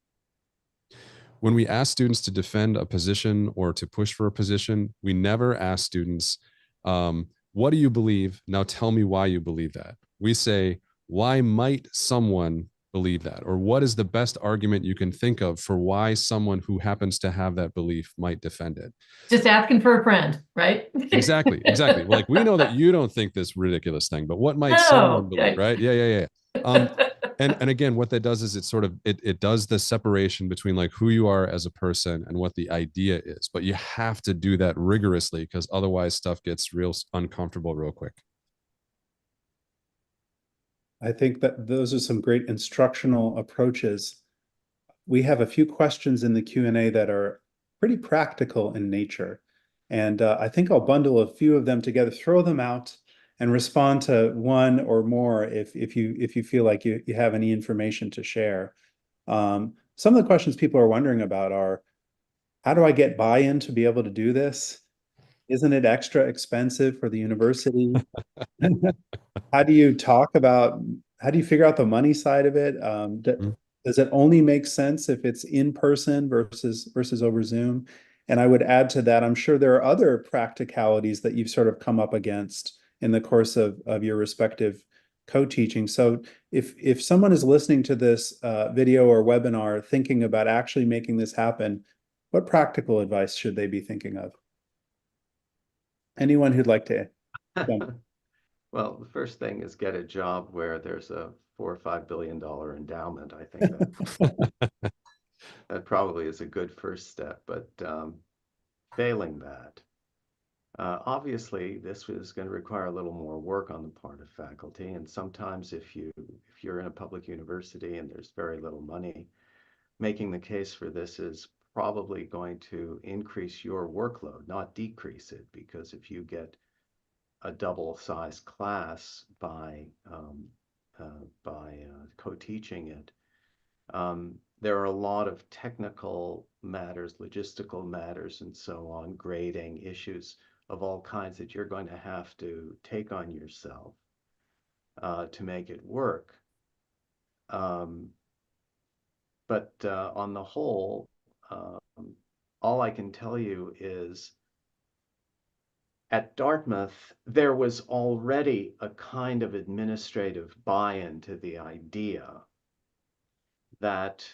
When we ask students to defend a position or to push for a position, we never ask students, what do you believe? Now tell me why you believe that. We say, why might someone believe that? Or what is the best argument you can think of for why someone who happens to have that belief might defend it? Just asking for a friend, right? Exactly. Like, we know that you don't think this ridiculous thing, but what might No, someone believe, right. right? Yeah. And again, what that does is it does the separation between like who you are as a person and what the idea is. But you have to do that rigorously, because otherwise stuff gets real uncomfortable real quick. I think that those are some great instructional approaches. We have a few questions in the Q&A that are pretty practical in nature. And I think I'll bundle a few of them together, throw them out, and respond to one or more if you feel like you have any information to share. Some of the questions people are wondering about are, how do I get buy-in to be able to do this? Isn't it extra expensive for the university? How do you figure out the money side of it? Does it only make sense if it's in person versus over Zoom? And I would add to that, I'm sure there are other practicalities that you've sort of come up against in the course of your respective co-teaching. So if someone is listening to this video or webinar thinking about actually making this happen, what practical advice should they be thinking of? Anyone who'd like to? Well, the first thing is get a job where there's a $4 or $5 billion endowment. I think that probably is a good first step. But failing that, obviously, this is going to require a little more work on the part of faculty. And sometimes, if you're in a public university and there's very little money, making the case for this is probably going to increase your workload, not decrease it, because if you get a double-sized class by co-teaching it, there are a lot of technical matters, logistical matters, and so on, grading issues of all kinds that you're going to have to take on yourself to make it work. But on the whole, all I can tell you is at Dartmouth, there was already a kind of administrative buy-in to the idea that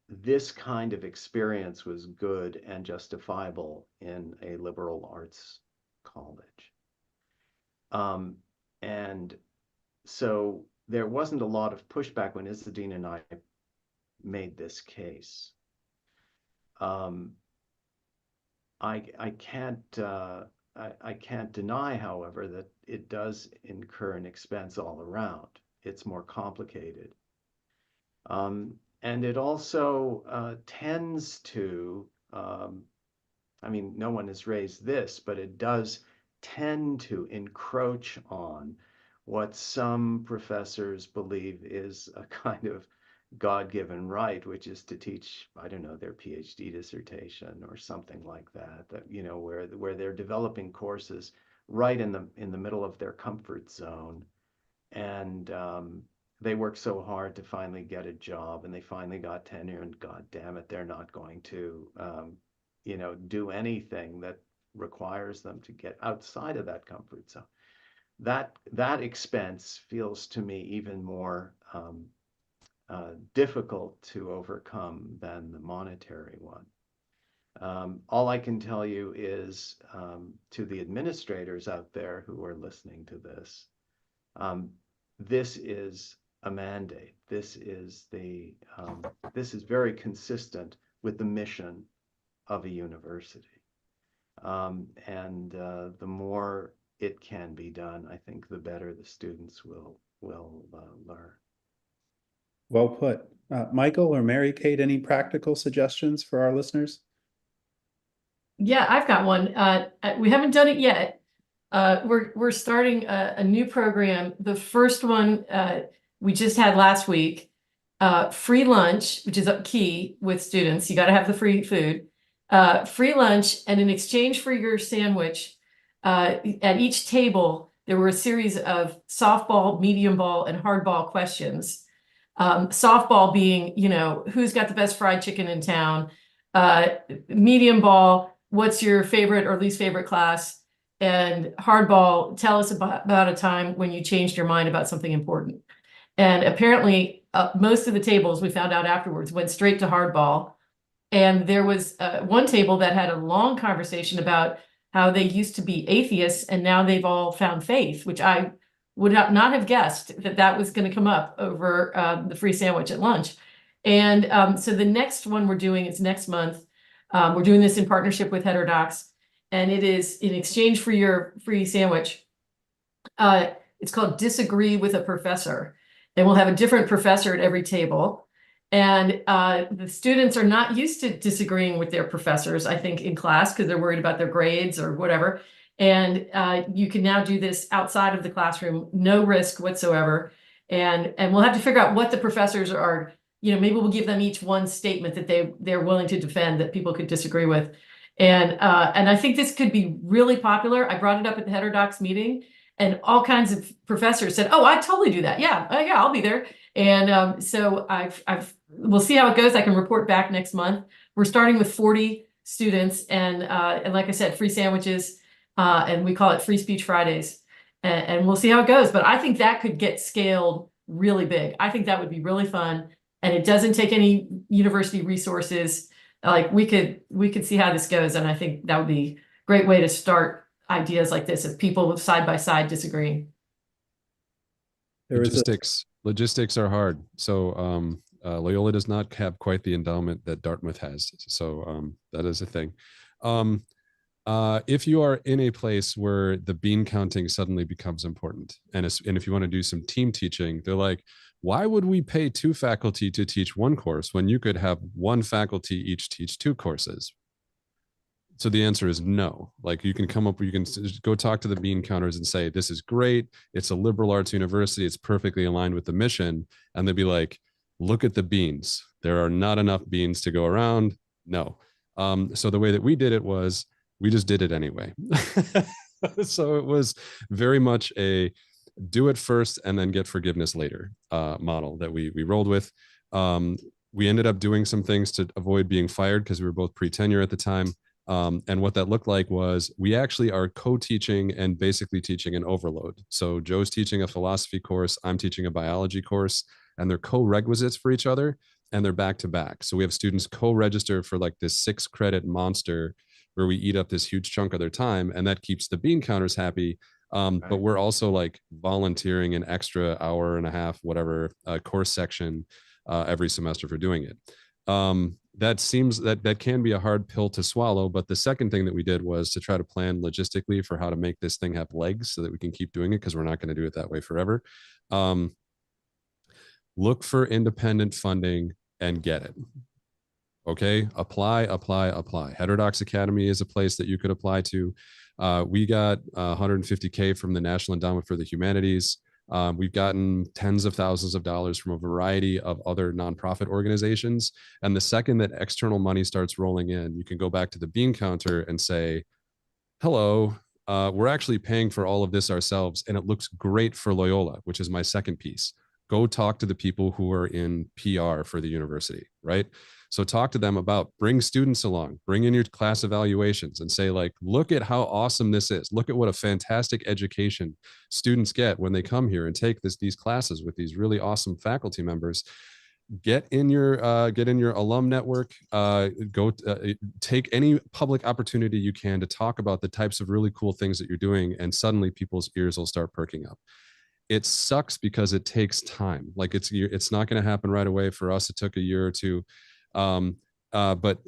this kind of experience was good and justifiable in a liberal arts college. And so there wasn't a lot of pushback when Isadine and I made this case. I can't deny, however, that it does incur an expense all around. It's more complicated. And it also tends to, I mean, no one has raised this, but it does tend to encroach on what some professors believe is a kind of God-given right, which is to teach, I don't know, their PhD dissertation or something like that, where they're developing courses right in the middle of their comfort zone. And they work so hard to finally get a job, and they finally got tenure, and God damn it, they're not going to, do anything that requires them to get outside of that comfort zone. That expense feels to me even more difficult to overcome than the monetary one. All I can tell you is to the administrators out there who are listening to this, this is a mandate. This is very consistent with the mission of a university. And the more it can be done, I think the better the students will learn. Well put. Michael or Mary Kate, any practical suggestions for our listeners? Yeah, I've got one. We haven't done it yet. We're starting a new program. The first one we just had last week, free lunch, which is key with students. You got to have the free food, free lunch, and in exchange for your sandwich, at each table there were a series of softball, medium ball, and hardball questions. Softball being, who's got the best fried chicken in town? Medium ball, what's your favorite or least favorite class? And hardball, tell us about a time when you changed your mind about something important. And apparently, most of the tables, we found out afterwards, went straight to hardball. And there was one table that had a long conversation about how they used to be atheists and now they've all found faith, which I would not have guessed that was going to come up over the free sandwich at lunch. And so the next one we're doing is next month. We're doing this in partnership with Heterodox, and it is in exchange for your free sandwich. It's called Disagree with a Professor, and we'll have a different professor at every table. And the students are not used to disagreeing with their professors, I think, in class because they're worried about their grades or whatever. And you can now do this outside of the classroom, no risk whatsoever. And we'll have to figure out what the professors are, maybe we'll give them each one statement that they're willing to defend that people could disagree with. And I think this could be really popular. I brought it up at the Heterodox meeting, and all kinds of professors said, "Oh, I'd totally do that. Yeah, I'll be there." And so we'll see how it goes. I can report back next month. We're starting with 40 students, and like I said, free sandwiches. And we call it Free Speech Fridays, and we'll see how it goes. But I think that could get scaled really big. I think that would be really fun, and it doesn't take any university resources. Like we could see how this goes, and I think that would be a great way to start ideas like this of people side by side disagreeing. Logistics are hard. So Loyola does not have quite the endowment that Dartmouth has. So that is a thing. If you are in a place where the bean counting suddenly becomes important, and if you want to do some team teaching, they're like, why would we pay 2 faculty to teach one course when you could have 1 faculty each teach 2 courses? So the answer is no. Like you can go talk to the bean counters and say, this is great. It's a liberal arts university. It's perfectly aligned with the mission. And they'd be like, look at the beans. There are not enough beans to go around. No. So the way that we did it was, we just did it anyway. So it was very much a do it first and then get forgiveness later model that we rolled with. We ended up doing some things to avoid being fired because we were both pre-tenure at the time. And what that looked like was we actually are co-teaching and basically teaching an overload. So Joe's teaching a philosophy course, I'm teaching a biology course, and they're co-requisites for each other, and they're back to back. So we have students co-register for like this 6-credit monster where we eat up this huge chunk of their time, and that keeps the bean counters happy. Right. But we're also like volunteering an extra hour and a half, whatever, course section every semester for doing it. That can be a hard pill to swallow. But the second thing that we did was to try to plan logistically for how to make this thing have legs so that we can keep doing it, because we're not going to do it that way forever. Look for independent funding and get it. Okay, apply. Heterodox Academy is a place that you could apply to. We got $150K from the National Endowment for the Humanities. We've gotten tens of thousands of dollars from a variety of other nonprofit organizations. And the second that external money starts rolling in, you can go back to the bean counter and say, hello, we're actually paying for all of this ourselves, and it looks great for Loyola, which is my second piece. Go talk to the people who are in PR for the university, right? So talk to them about, bring students along, bring in your class evaluations and say, like, look at how awesome this is. Look at what a fantastic education students get when they come here and take these classes with these really awesome faculty members. Get in your alum network, take any public opportunity you can to talk about the types of really cool things that you're doing, and suddenly people's ears will start perking up. It sucks because it takes time. Like it's not going to happen right away. For us, it took a year or two. But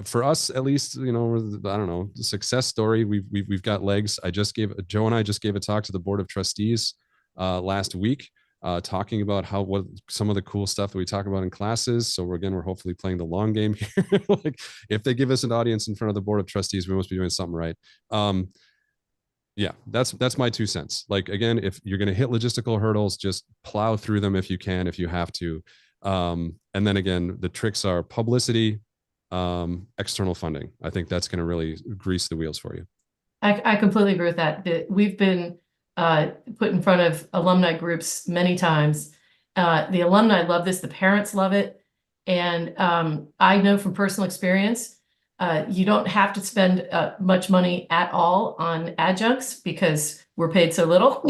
for us, at least, I don't know, the success story, we've got legs. Joe and I just gave a talk to the Board of Trustees last week, talking about what some of the cool stuff that we talk about in classes. So we're hopefully playing the long game here. Like, if they give us an audience in front of the Board of Trustees, we must be doing something right. Yeah, that's my 2 cents. Like, again, if you're going to hit logistical hurdles, just plow through them if you can, if you have to. And then again, the tricks are publicity, external funding. I think that's going to really grease the wheels for you. I completely agree with that. We've been put in front of alumni groups many times. The alumni love this, the parents love it. And I know from personal experience, you don't have to spend much money at all on adjuncts because we're paid so little.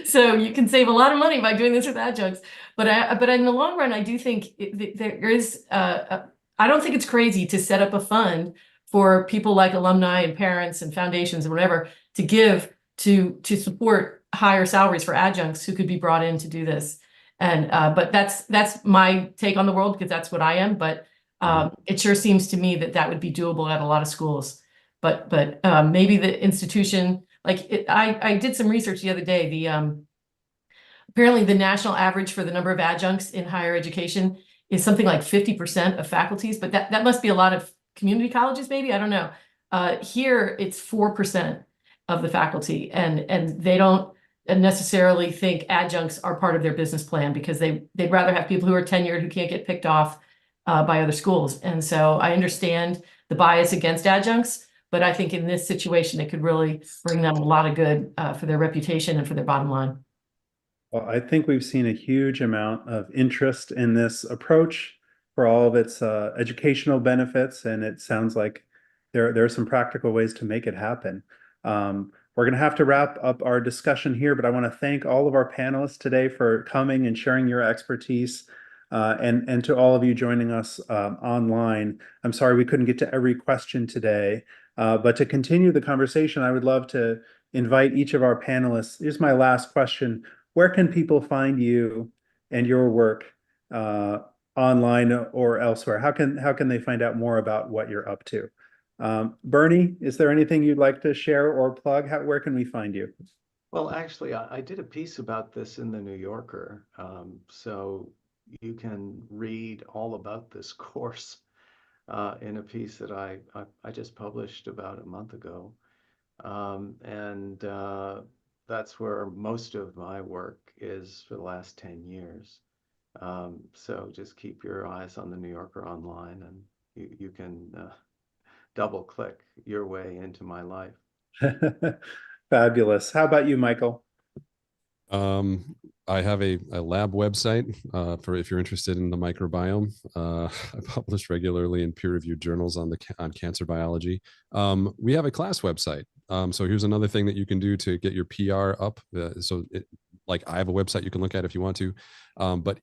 So you can save a lot of money by doing this with adjuncts. But in the long run, I do think there is, I don't think it's crazy to set up a fund for people like alumni and parents and foundations and whatever to give to support higher salaries for adjuncts who could be brought in to do this. And but that's my take on the world, because that's what I am. But it sure seems to me that would be doable at a lot of schools. But maybe the institution, I did some research the other day. Apparently the national average for the number of adjuncts in higher education is something like 50% of faculties, but that must be a lot of community colleges, maybe, I don't know. Here it's 4% of the faculty, and they don't necessarily think adjuncts are part of their business plan, because they'd rather have people who are tenured who can't get picked off by other schools. And so I understand the bias against adjuncts, but I think in this situation, it could really bring them a lot of good for their reputation and for their bottom line. Well, I think we've seen a huge amount of interest in this approach for all of its educational benefits, and it sounds like there are some practical ways to make it happen. We're going to have to wrap up our discussion here, but I want to thank all of our panelists today for coming and sharing your expertise, and to all of you joining us online. I'm sorry we couldn't get to every question today, but to continue the conversation, I would love to invite each of our panelists. Here's my last question. Where can people find you and your work online or elsewhere? How can they find out more about what you're up to? Bernie, is there anything you'd like to share or plug? Where can we find you? Well, actually, I did a piece about this in the New Yorker, so you can read all about this course in a piece that I just published about a month ago, and that's where most of my work is for the last 10 years. So just keep your eyes on the New Yorker online, and you can double click your way into my life. Fabulous. How about you, Michael? I have a lab website for if you're interested in the microbiome. I publish regularly in peer-reviewed journals on cancer biology. We have a class website. So here's another thing that you can do to get your PR up. Like I have a website you can look at if you want to, but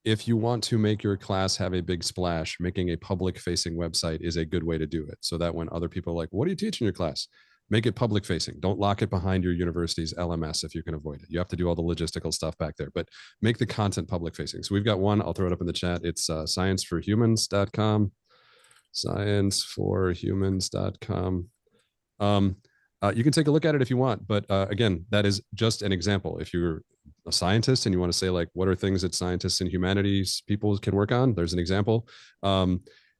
if you want to make your class have a big splash, making a public-facing website is a good way to do it. So that when other people are like, what do you teach in your class? Make it public-facing. Don't lock it behind your university's LMS if you can avoid it. You have to do all the logistical stuff back there, but make the content public-facing. So we've got one. I'll throw it up in the chat. It's scienceforhumans.com. Scienceforhumans.com. You can take a look at it if you want, but again, that is just an example. If you're a scientist and you want to say, like, what are things that scientists and humanities people can work on? There's an example.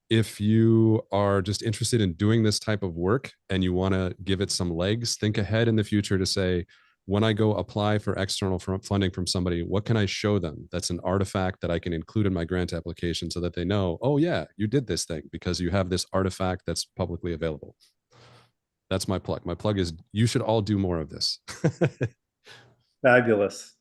If you are just interested in doing this type of work and you want to give it some legs, think ahead in the future to say, when I go apply for external funding from somebody, what can I show them that's an artifact that I can include in my grant application so that they know, oh yeah, you did this thing because you have this artifact that's publicly available. That's my plug. My plug is you should all do more of this. Fabulous.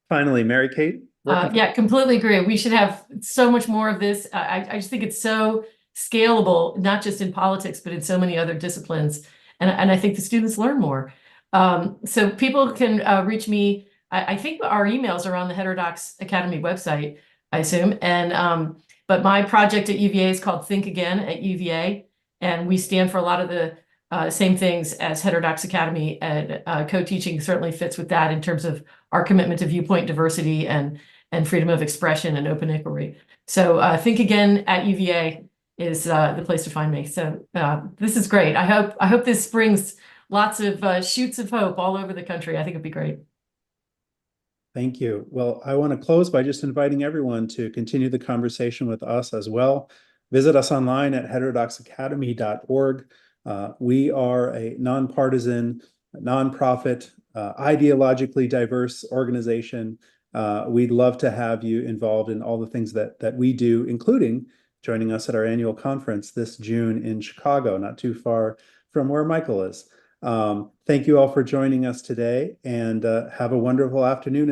Finally, Mary Kate. Yeah, completely agree. We should have so much more of this. I just think it's so scalable, not just in politics, but in so many other disciplines. And I think the students learn more. So people can reach me. I think our emails are on the Heterodox Academy website, I assume. And but my project at UVA is called Think Again at UVA. And we stand for a lot of the same things as Heterodox Academy, and co-teaching certainly fits with that in terms of our commitment to viewpoint diversity and freedom of expression and open inquiry. So Think Again at UVA is the place to find me. So this is great. I hope this brings lots of shoots of hope all over the country. I think it'd be great. Thank you. Well, I want to close by just inviting everyone to continue the conversation with us as well. Visit us online at heterodoxacademy.org. We are a nonpartisan, nonprofit, ideologically diverse organization. We'd love to have you involved in all the things that we do, including joining us at our annual conference this June in Chicago, not too far from where Michael is. Thank you all for joining us today, and have a wonderful afternoon.